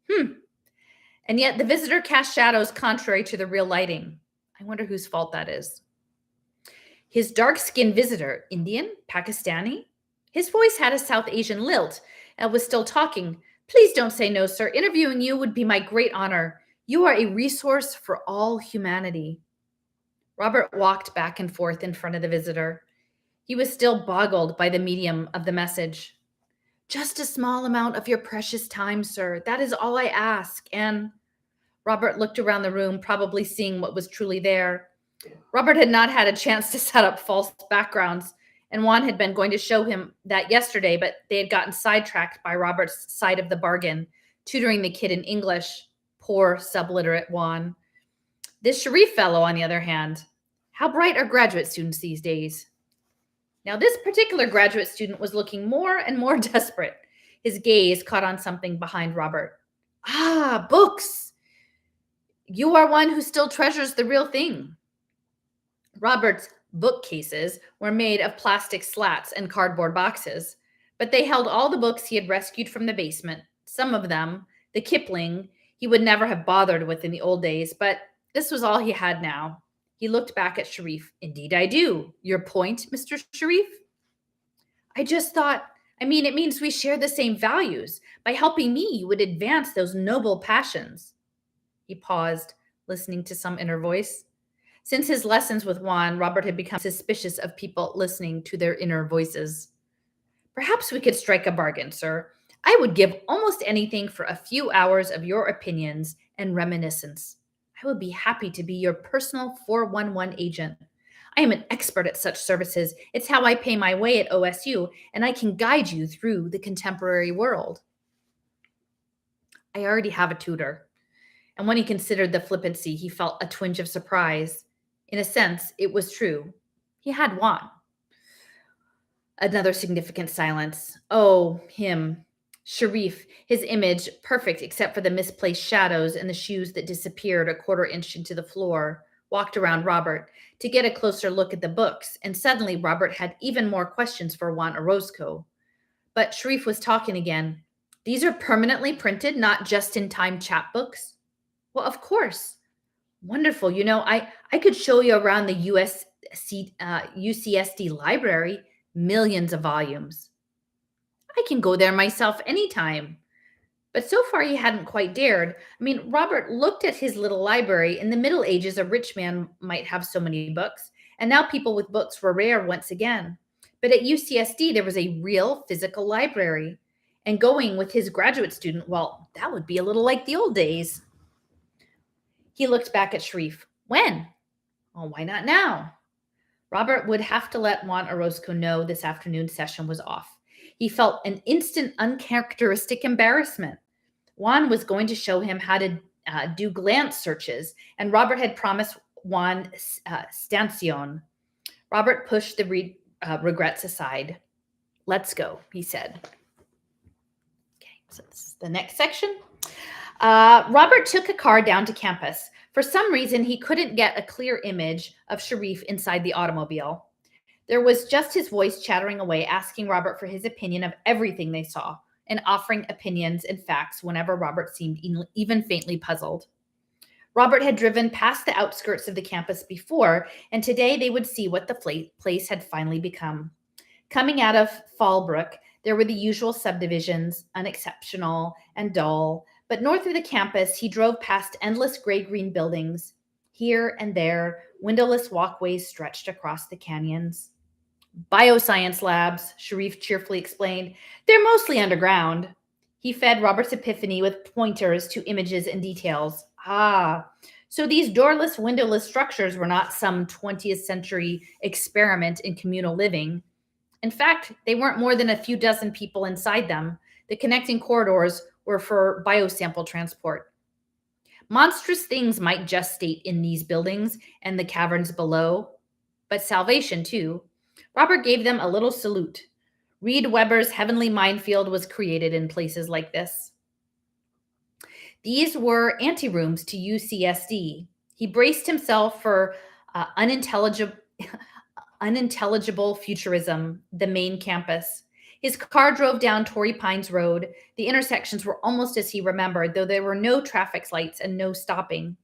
And yet the visitor cast shadows contrary to the real lighting. I wonder whose fault that is. His dark-skinned visitor, Indian, Pakistani? His voice had a South Asian lilt and was still talking. "Please don't say no, sir. Interviewing you would be my great honor. You are a resource for all humanity." Robert walked back and forth in front of the visitor. He was still boggled by the medium of the message. "Just a small amount of your precious time, sir. That is all I ask." And Robert looked around the room, probably seeing what was truly there. Robert had not had a chance to set up false backgrounds, and Juan had been going to show him that yesterday, but they had gotten sidetracked by Robert's side of the bargain, tutoring the kid in English. Poor subliterate Juan. This Sharif fellow, on the other hand, how bright are graduate students these days? Now, this particular graduate student was looking more and more desperate. His gaze caught on something behind Robert. "Ah, books! You are one who still treasures the real thing." Robert's bookcases were made of plastic slats and cardboard boxes, but they held all the books he had rescued from the basement. Some of them, the Kipling, he would never have bothered with in the old days, but this was all he had now. He looked back at Sharif. "Indeed I do. Your point, Mr. Sharif?" "I just thought, it means we share the same values. By helping me, you would advance those noble passions." He paused, listening to some inner voice. Since his lessons with Juan, Robert had become suspicious of people listening to their inner voices. "Perhaps we could strike a bargain, sir. I would give almost anything for a few hours of your opinions and reminiscence. I would be happy to be your personal 411 agent. I am an expert at such services. It's how I pay my way at OSU, and I can guide you through the contemporary world." "I already have a tutor." And when he considered the flippancy, he felt a twinge of surprise. In a sense, it was true. He had Juan. Another significant silence. "Oh, him. Sharif, his image perfect except for the misplaced shadows and the shoes that disappeared a quarter inch into the floor, walked around Robert to get a closer look at the books, and suddenly Robert had even more questions for Juan Orozco. But Sharif was talking again. These are permanently printed, not just in time chapbooks? Well, of course. Wonderful. I could show you around the UCSD library, millions of volumes. I can go there myself anytime. But so far he hadn't quite dared. Robert looked at his little library. In the Middle Ages, a rich man might have so many books, and now people with books were rare once again. But at UCSD, there was a real physical library. And going with his graduate student, well, that would be a little like the old days. He looked back at Sharif. When? Well, why not now? Robert would have to let Juan Orozco know this afternoon's session was off. He felt an instant uncharacteristic embarrassment. Juan was going to show him how to do glance searches, and Robert had promised Juan stanción. Robert pushed the regrets aside. Let's go, he said. Okay, so this is the next section. Robert took a car down to campus. For some reason, he couldn't get a clear image of Sharif inside the automobile. There was just his voice chattering away, asking Robert for his opinion of everything they saw, and offering opinions and facts whenever Robert seemed even faintly puzzled. Robert had driven past the outskirts of the campus before, and today they would see what the place had finally become. Coming out of Fallbrook, there were the usual subdivisions, unexceptional and dull, but north of the campus, he drove past endless gray-green buildings. Here and there, windowless walkways stretched across the canyons. Bioscience labs, Sharif cheerfully explained. They're mostly underground. He fed Robert's epiphany with pointers to images and details. So these doorless, windowless structures were not some 20th century experiment in communal living. In fact, they weren't more than a few dozen people inside them. The connecting corridors were for biosample transport. Monstrous things might gestate in these buildings and the caverns below, but salvation too. Robert gave them a little salute. Reed Weber's heavenly minefield was created in places like this. These were anterooms to UCSD. He braced himself for unintelligible futurism, the main campus. His car drove down Torrey Pines Road. The intersections were almost as he remembered, though there were no traffic lights and no stopping.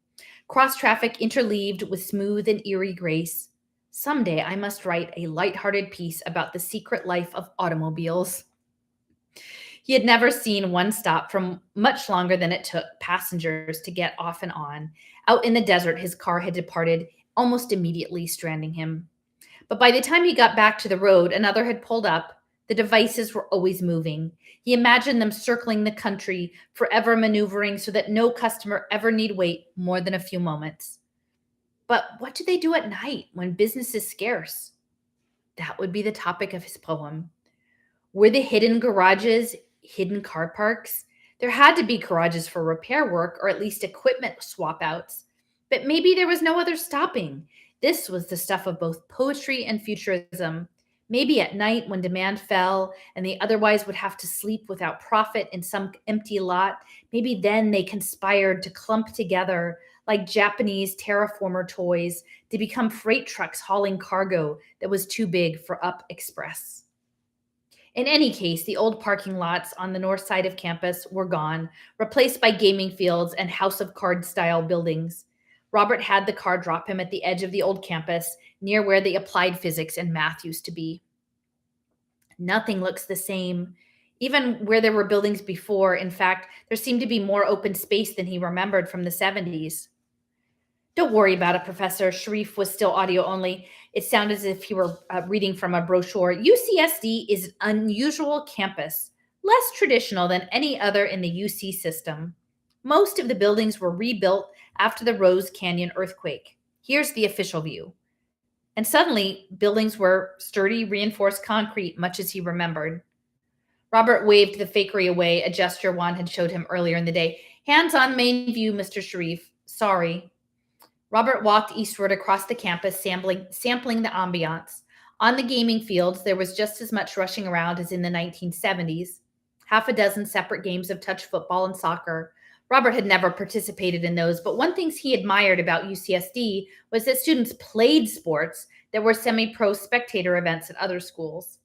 Cross traffic interleaved with smooth and eerie grace. Someday I must write a lighthearted piece about the secret life of automobiles. He had never seen one stop for much longer than it took passengers to get off and on. Out in the desert, his car had departed almost immediately, stranding him. But by the time he got back to the road, another had pulled up. The devices were always moving. He imagined them circling the country, forever maneuvering so that no customer ever need wait more than a few moments. But what do they do at night when business is scarce? That would be the topic of his poem. Were the hidden garages hidden car parks? There had to be garages for repair work or at least equipment swap outs. But maybe there was no other stopping. This was the stuff of both poetry and futurism. Maybe at night when demand fell and they otherwise would have to sleep without profit in some empty lot, maybe then they conspired to clump together like Japanese terraformer toys to become freight trucks hauling cargo that was too big for Up Express. In any case, the old parking lots on the north side of campus were gone, replaced by gaming fields and House of Cards style buildings. Robert had the car drop him at the edge of the old campus, near where the applied physics and math used to be. Nothing looks the same. Even where there were buildings before, in fact, there seemed to be more open space than he remembered from the 70s. Don't worry about it, Professor. Sharif was still audio only. It sounded as if he were reading from a brochure. UCSD is an unusual campus, less traditional than any other in the UC system. Most of the buildings were rebuilt after the Rose Canyon earthquake. Here's the official view. And suddenly, buildings were sturdy, reinforced concrete, much as he remembered. Robert waved the fakery away, a gesture Juan had showed him earlier in the day. Hands on main view, Mr. Sharif. Sorry. Robert walked eastward across the campus, sampling the ambiance. On the gaming fields, there was just as much rushing around as in the 1970s. half a dozen separate games of touch football and soccer. Robert had never participated in those, but one thing he admired about UCSD was that students played sports that were semi-pro spectator events at other schools.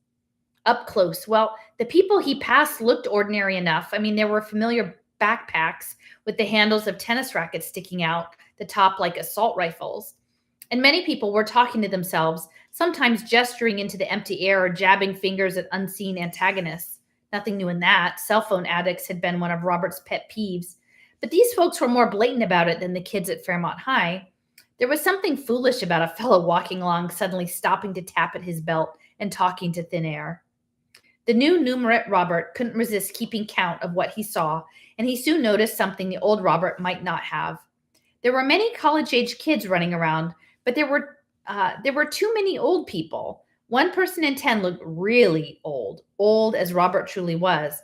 Up close, well, the people he passed looked ordinary enough. I mean, there were familiar backpacks with the handles of tennis rackets sticking out, the top like assault rifles. And many people were talking to themselves, sometimes gesturing into the empty air or jabbing fingers at unseen antagonists. Nothing new in that. Cell phone addicts had been one of Robert's pet peeves. But these folks were more blatant about it than the kids at Fairmont High. There was something foolish about a fellow walking along suddenly stopping to tap at his belt and talking to thin air. The new numerate Robert couldn't resist keeping count of what he saw, and he soon noticed something the old Robert might not have. There were many college-age kids running around, but there were too many old people. 1 person in 10 looked really old as Robert truly was.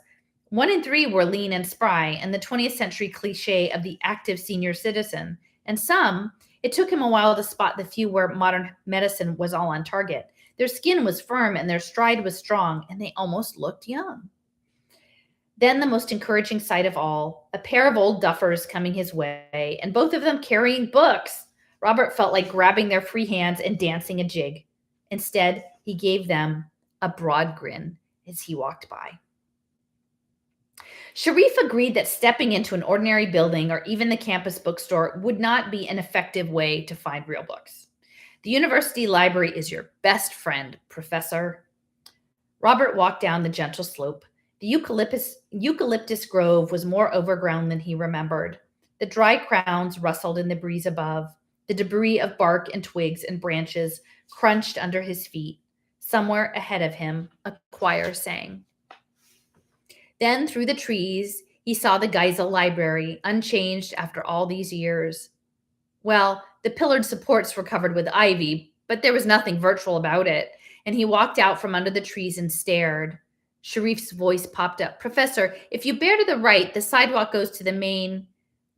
1 in 3 were lean and spry, and the 20th century cliche of the active senior citizen. And some, it took him a while to spot the few where modern medicine was all on target. Their skin was firm and their stride was strong, and they almost looked young. Then the most encouraging sight of all, a pair of old duffers coming his way, and both of them carrying books. Robert felt like grabbing their free hands and dancing a jig. Instead, he gave them a broad grin as he walked by. Sharif agreed that stepping into an ordinary building or even the campus bookstore would not be an effective way to find real books. The university library is your best friend, Professor. Robert walked down the gentle slope. The eucalyptus grove was more overgrown than he remembered. The dry crowns rustled in the breeze above. The debris of bark and twigs and branches crunched under his feet. Somewhere ahead of him, a choir sang. Then through the trees, he saw the Geisel Library, unchanged after all these years. Well, the pillared supports were covered with ivy, but there was nothing virtual about it, and he walked out from under the trees and stared. Sharif's voice popped up. Professor, if you bear to the right, the sidewalk goes to the main.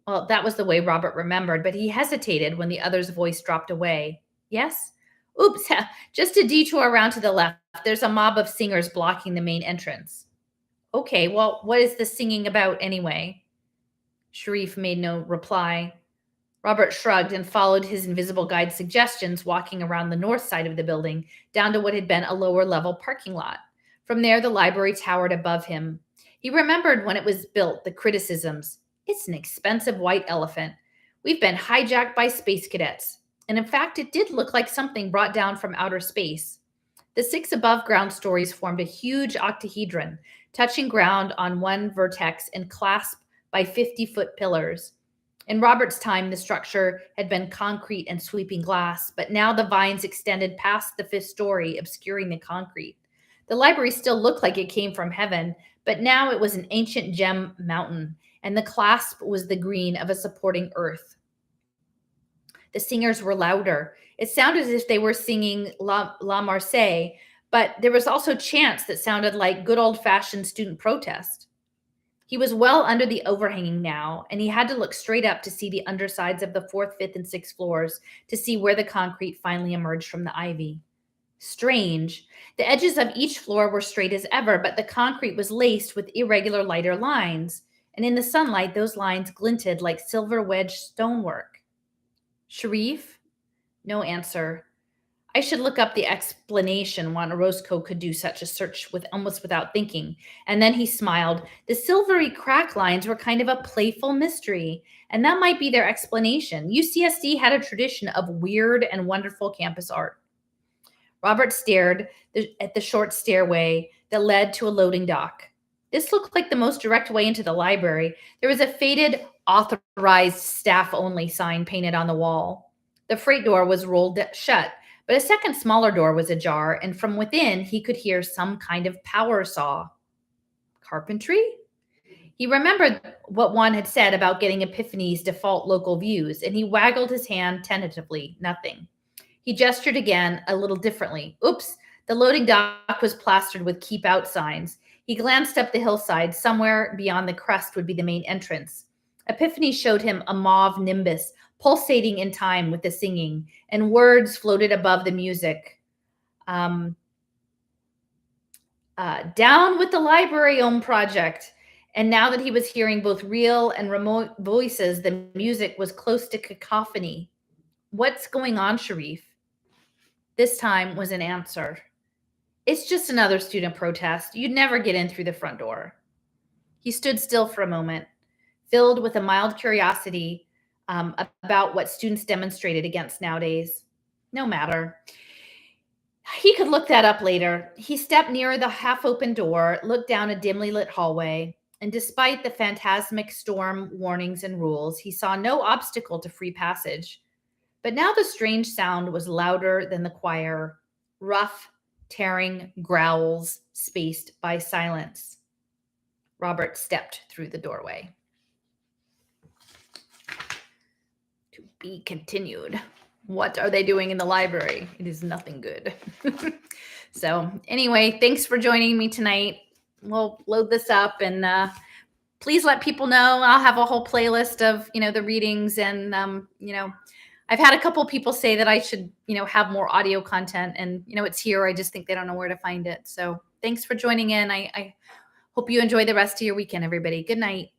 Well, that was the way Robert remembered, but he hesitated when the other's voice dropped away. Yes? Oops, just a detour around to the left. There's a mob of singers blocking the main entrance. Okay, well, what is the singing about anyway? Sharif made no reply. Robert shrugged and followed his invisible guide's suggestions, walking around the north side of the building, down to what had been a lower-level parking lot. From there, the library towered above him. He remembered when it was built, the criticisms. It's an expensive white elephant. We've been hijacked by space cadets. And in fact, it did look like something brought down from outer space. The 6 above-ground stories formed a huge octahedron, touching ground on one vertex and clasped by 50-foot pillars. In Robert's time, the structure had been concrete and sweeping glass, but now the vines extended past the 5th story, obscuring the concrete. The library still looked like it came from heaven, but now it was an ancient gem mountain, and the clasp was the green of a supporting earth. The singers were louder. It sounded as if they were singing La Marseillaise, but there was also chants that sounded like good old-fashioned student protest. He was well under the overhanging now, and he had to look straight up to see the undersides of the 4th, 5th, and 6th floors to see where the concrete finally emerged from the ivy. Strange. The edges of each floor were straight as ever, but the concrete was laced with irregular lighter lines, and in the sunlight, those lines glinted like silver wedged stonework. Sharif? No answer. I should look up the explanation. Juan Orozco could do such a search almost without thinking. And then he smiled. The silvery crack lines were kind of a playful mystery, and that might be their explanation. UCSD had a tradition of weird and wonderful campus art. Robert stared at the short stairway that led to a loading dock. This looked like the most direct way into the library. There was a faded, authorized staff-only sign painted on the wall. The freight door was rolled shut, but a second smaller door was ajar, and from within he could hear some kind of power saw. Carpentry? He remembered what Juan had said about getting Epiphany's default local views, and he waggled his hand tentatively. Nothing. He gestured again, a little differently. Oops, the loading dock was plastered with keep out signs. He glanced up the hillside. Somewhere beyond the crest would be the main entrance. Epiphany showed him a mauve nimbus, pulsating in time with the singing, and words floated above the music. Down with the library ohm project. And now that he was hearing both real and remote voices, the music was close to cacophony. What's going on, Sharif? This time was an answer. It's just another student protest. You'd never get in through the front door. He stood still for a moment, filled with a mild curiosity about what students demonstrated against nowadays. No matter. He could look that up later. He stepped nearer the half-open door, looked down a dimly lit hallway, and despite the phantasmic storm warnings and rules, he saw no obstacle to free passage. But now the strange sound was louder than the choir, rough, tearing growls spaced by silence. Robert stepped through the doorway. To be continued. What are they doing in the library? It is nothing good. So anyway, thanks for joining me tonight. We'll load this up and please let people know. I'll have a whole playlist of, the readings and, I've had a couple people say that I should, have more audio content and, it's here. I just think they don't know where to find it. So thanks for joining in. I hope you enjoy the rest of your weekend, everybody. Good night.